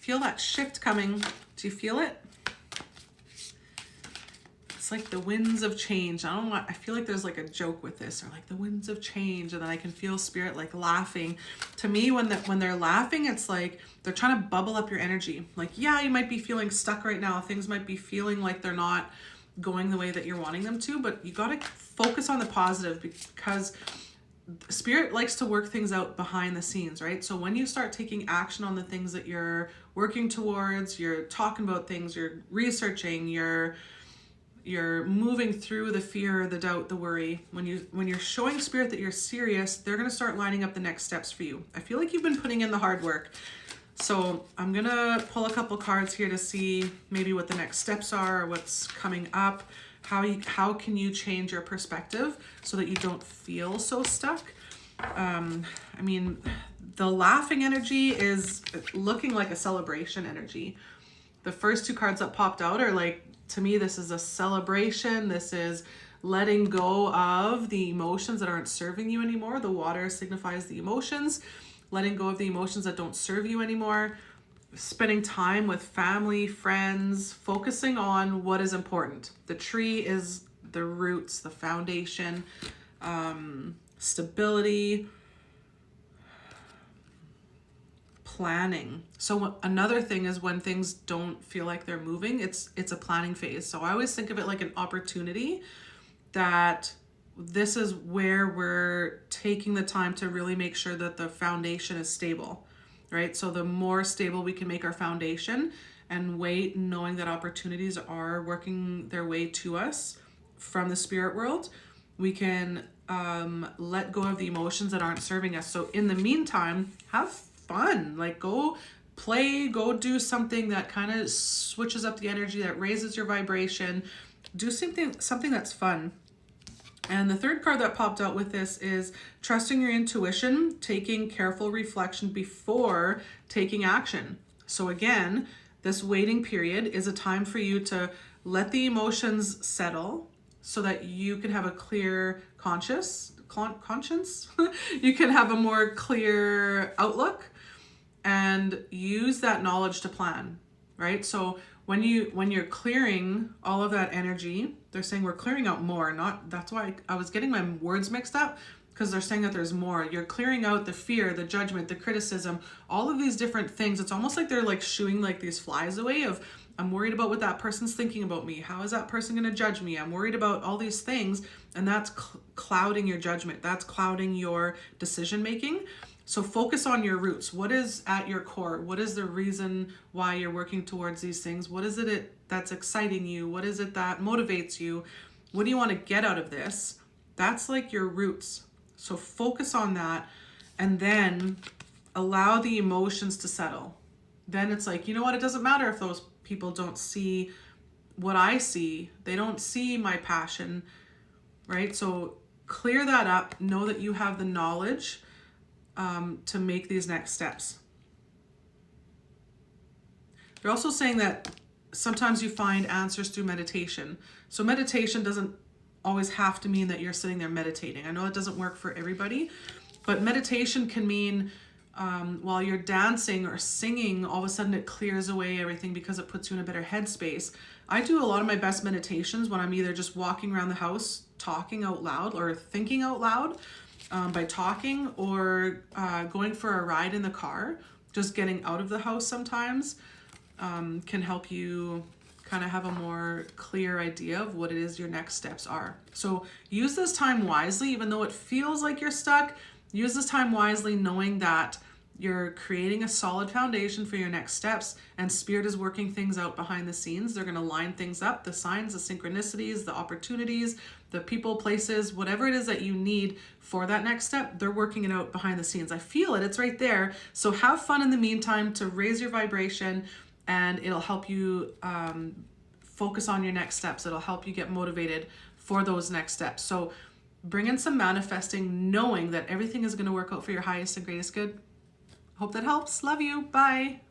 feel that shift coming. Do you feel it? It's like the winds of change. I feel like there's like a joke with this, or like the winds of change, and then I can feel spirit like laughing. To me, when they're laughing, it's like they're trying to bubble up your energy. Like, yeah, you might be feeling stuck right now. Things might be feeling like they're not going the way that you're wanting them to, but you got to focus on the positive, because spirit likes to work things out behind the scenes, right? So when you start taking action on the things that you're working towards, you're talking about things, you're researching, you're moving through the fear, the doubt, the worry. When you're showing spirit that you're serious, they're going to start lining up the next steps for you. I feel like you've been putting in the hard work. So I'm going to pull a couple cards here to see maybe what the next steps are, or what's coming up. How can you change your perspective so that you don't feel so stuck? I mean, the laughing energy is looking like a celebration energy. The first two cards that popped out are like, to me, this is a celebration. This is letting go of the emotions that aren't serving you anymore. The water signifies the emotions. Letting go of the emotions that don't serve you anymore. Spending time with family, friends, focusing on what is important. The tree is the roots, the foundation, stability, planning. So another thing is when things don't feel like they're moving, it's a planning phase. So I always think of it like an opportunity, that this is where we're taking the time to really make sure that the foundation is stable, right? So the more stable we can make our foundation and wait, knowing that opportunities are working their way to us from the spirit world, we can let go of the emotions that aren't serving us. So in the meantime, have fun. Like, go play, go do something that kind of switches up the energy, that raises your vibration. Do something that's fun. And the third card that popped out with this is trusting your intuition, taking careful reflection before taking action. So again, this waiting period is a time for you to let the emotions settle so that you can have a clear conscience. You can have a more clear outlook and use that knowledge to plan, right? So when you're clearing all of that energy, they're saying we're clearing out more, that's why I was getting my words mixed up, because they're saying that there's more. You're clearing out the fear, the judgment, the criticism, all of these different things. It's almost like they're like shooing like these flies away of, I'm worried about what that person's thinking about me. How is that person going to judge me? I'm worried about all these things, and that's clouding your judgment. That's clouding your decision making. So focus on your roots. What is at your core? What is the reason why you're working towards these things? What is it that's exciting you? What is it that motivates you? What do you want to get out of this? That's like your roots. So focus on that, and then allow the emotions to settle. Then it's like, you know what? It doesn't matter if those people don't see what I see. They don't see my passion, right? So clear that up. Know that you have the knowledge to make these next steps. They're also saying that sometimes you find answers through meditation. So meditation doesn't always have to mean that you're sitting there meditating. I know it doesn't work for everybody, but meditation can mean while you're dancing or singing, all of a sudden it clears away everything because it puts you in a better headspace. I do a lot of my best meditations when I'm either just walking around the house, talking out loud, or thinking out loud by talking, or going for a ride in the car. Just getting out of the house sometimes can help you kind of have a more clear idea of what it is your next steps are. So use this time wisely, even though it feels like you're stuck. Use this time wisely, knowing that you're creating a solid foundation for your next steps, and spirit is working things out behind the scenes. They're going to line things up, the signs, the synchronicities, the opportunities, the people, places, whatever it is that you need for that next step, they're working it out behind the scenes. I feel it, it's right there. So have fun in the meantime to raise your vibration, and it'll help you focus on your next steps. It'll help you get motivated for those next steps. So bring in some manifesting, knowing that everything is going to work out for your highest and greatest good. Hope that helps. Love you. Bye.